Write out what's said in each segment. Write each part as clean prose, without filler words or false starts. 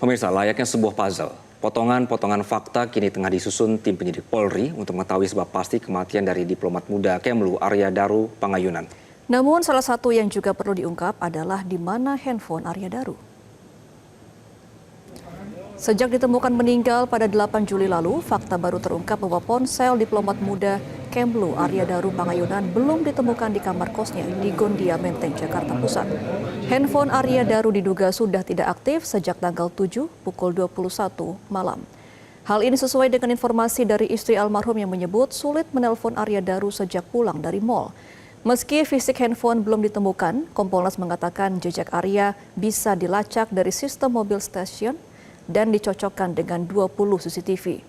Pemirsa, layaknya sebuah puzzle, potongan-potongan fakta kini tengah disusun tim penyidik Polri untuk mengetahui sebab pasti kematian dari diplomat muda Kemlu Arya Daru Pangayunan. Namun salah satu yang juga perlu diungkap adalah di mana handphone Arya Daru. Sejak ditemukan meninggal pada 8 Juli lalu, fakta baru terungkap bahwa ponsel diplomat muda Kemlu Arya Daru Pangayunan belum ditemukan di kamar kosnya di Gondia Menteng, Jakarta Pusat. Handphone Arya Daru diduga sudah tidak aktif sejak tanggal 7 pukul 21 malam. Hal ini sesuai dengan informasi dari istri almarhum yang menyebut sulit menelpon Arya Daru sejak pulang dari mal. Meski fisik handphone belum ditemukan, Kompolnas mengatakan jejak Arya bisa dilacak dari sistem mobil stasiun dan dicocokkan dengan 20 CCTV.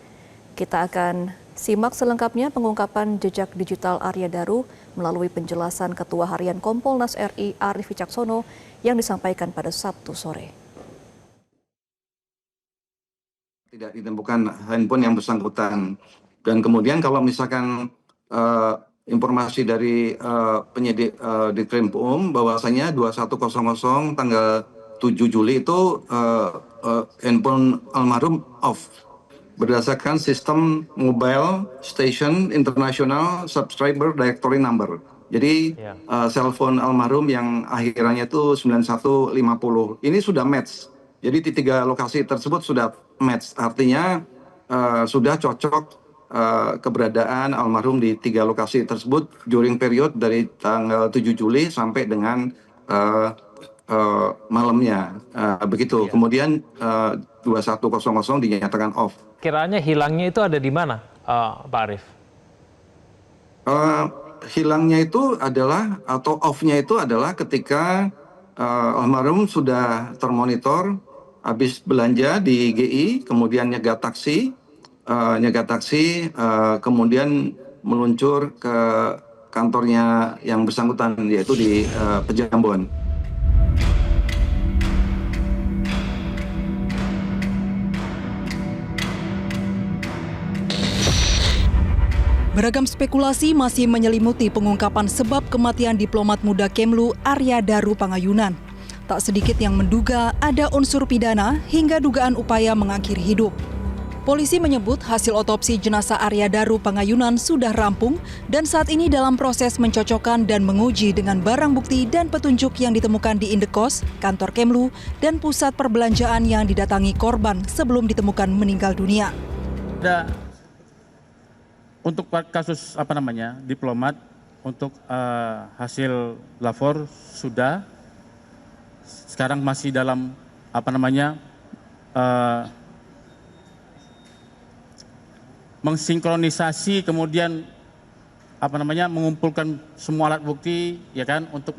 Kita akan simak selengkapnya pengungkapan jejak digital Arya Daru melalui penjelasan Ketua Harian Kompolnas RI Arief Wicaksono yang disampaikan pada Sabtu sore. Tidak ditemukan handphone yang bersangkutan. Dan kemudian kalau misalkan informasi dari penyidik di Krimum bahwasanya 2100 tanggal 7 Juli itu handphone almarhum off berdasarkan sistem mobile station international subscriber directory number. Jadi cellphone almarhum yang akhirannya itu 9150 ini sudah match. Jadi di 3 lokasi tersebut sudah match, artinya sudah cocok keberadaan almarhum di 3 lokasi tersebut during period dari tanggal 7 Juli sampai dengan malamnya, begitu. Kemudian 2100 dinyatakan off. Kiranya hilangnya itu ada di mana, Pak Arief? Hilangnya itu adalah atau off-nya itu adalah ketika almarhum sudah termonitor habis belanja di GI, kemudian nyegat taksi, kemudian meluncur ke kantornya yang bersangkutan yaitu di Pejambon. Beragam spekulasi masih menyelimuti pengungkapan sebab kematian diplomat muda Kemlu Arya Daru Pangayunan. Tak sedikit yang menduga ada unsur pidana hingga dugaan upaya mengakhiri hidup. Polisi menyebut hasil otopsi jenazah Arya Daru Pangayunan sudah rampung dan saat ini dalam proses mencocokkan dan menguji dengan barang bukti dan petunjuk yang ditemukan di Indekos, kantor Kemlu, dan pusat perbelanjaan yang didatangi korban sebelum ditemukan meninggal dunia. Untuk kasus diplomat, untuk hasil lapor sudah, sekarang masih dalam mensinkronisasi, kemudian mengumpulkan semua alat bukti, ya kan, untuk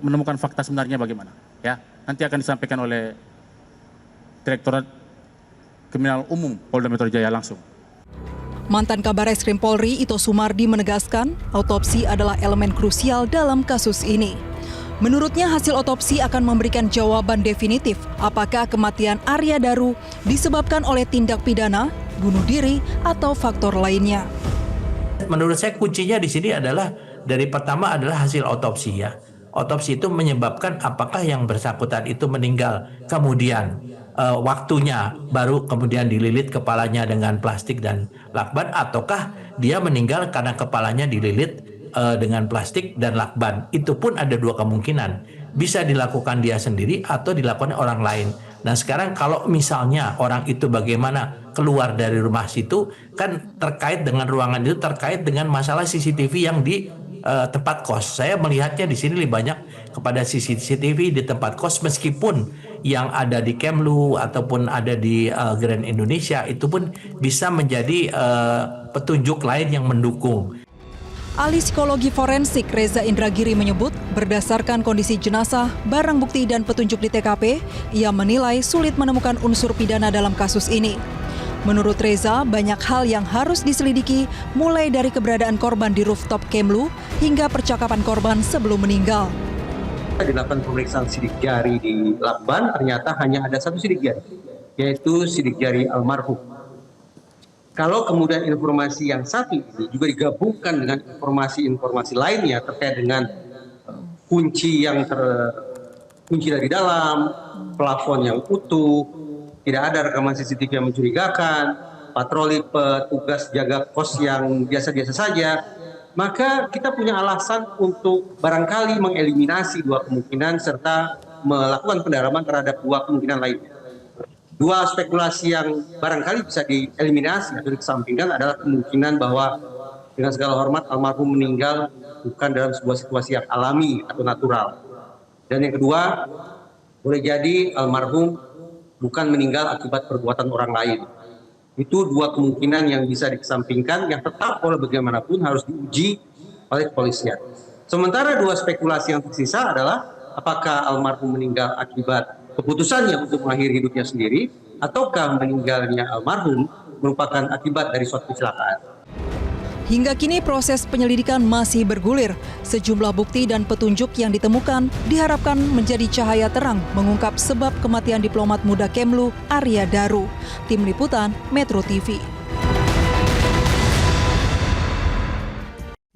menemukan fakta sebenarnya bagaimana, ya. Nanti akan disampaikan oleh Direktorat Kriminal Umum Polda Metro Jaya langsung. Mantan Kabareskrim Polri Ito Sumardi menegaskan autopsi adalah elemen krusial dalam kasus ini. Menurutnya hasil otopsi akan memberikan jawaban definitif apakah kematian Arya Daru disebabkan oleh tindak pidana, bunuh diri, atau faktor lainnya. Menurut saya kuncinya di sini adalah dari pertama adalah hasil otopsi ya. Otopsi itu menyebabkan apakah yang bersangkutan itu meninggal kemudian waktunya baru kemudian dililit kepalanya dengan plastik dan lakban, ataukah dia meninggal karena kepalanya dililit dengan plastik dan lakban. Itu pun ada 2 kemungkinan, bisa dilakukan dia sendiri atau dilakukan orang lain. Nah sekarang kalau misalnya orang itu bagaimana keluar dari rumah situ, kan terkait dengan ruangan itu, terkait dengan masalah CCTV yang di tempat kos. Saya melihatnya di sini lebih banyak kepada CCTV di tempat kos, meskipun yang ada di Kemlu ataupun ada di Grand Indonesia itu pun bisa menjadi petunjuk lain yang mendukung. Ahli psikologi forensik Reza Indragiri menyebut berdasarkan kondisi jenazah, barang bukti dan petunjuk di TKP, ia menilai sulit menemukan unsur pidana dalam kasus ini. Menurut Reza, banyak hal yang harus diselidiki mulai dari keberadaan korban di rooftop Kemlu hingga percakapan korban sebelum meninggal. Dilakukan pemeriksaan sidik jari di lakban, ternyata hanya ada 1 sidik jari, yaitu sidik jari almarhum. Kalau kemudian informasi yang satu ini juga digabungkan dengan informasi-informasi lainnya terkait dengan kunci dari dalam, plafon yang utuh, tidak ada rekaman CCTV yang mencurigakan, patroli petugas jaga kos yang biasa-biasa saja, maka kita punya alasan untuk barangkali mengeliminasi dua kemungkinan serta melakukan pendalaman terhadap dua kemungkinan lainnya. Dua spekulasi yang barangkali bisa dieliminasi atau dikesampingkan adalah kemungkinan bahwa dengan segala hormat almarhum meninggal bukan dalam sebuah situasi yang alami atau natural. Dan yang kedua, boleh jadi almarhum bukan meninggal akibat perbuatan orang lain. Itu dua kemungkinan yang bisa dikesampingkan, yang tetap oleh bagaimanapun harus diuji oleh kepolisian. Sementara dua spekulasi yang tersisa adalah apakah almarhum meninggal akibat keputusannya untuk mengakhiri hidupnya sendiri, ataukah meninggalnya almarhum merupakan akibat dari suatu kecelakaan. Hingga kini proses penyelidikan masih bergulir. Sejumlah bukti dan petunjuk yang ditemukan diharapkan menjadi cahaya terang mengungkap sebab kematian diplomat muda Kemlu Arya Daru. Tim Liputan Metro TV.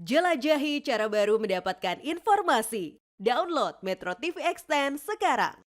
Jelajahi cara baru mendapatkan informasi. Download Metro TV Extend sekarang.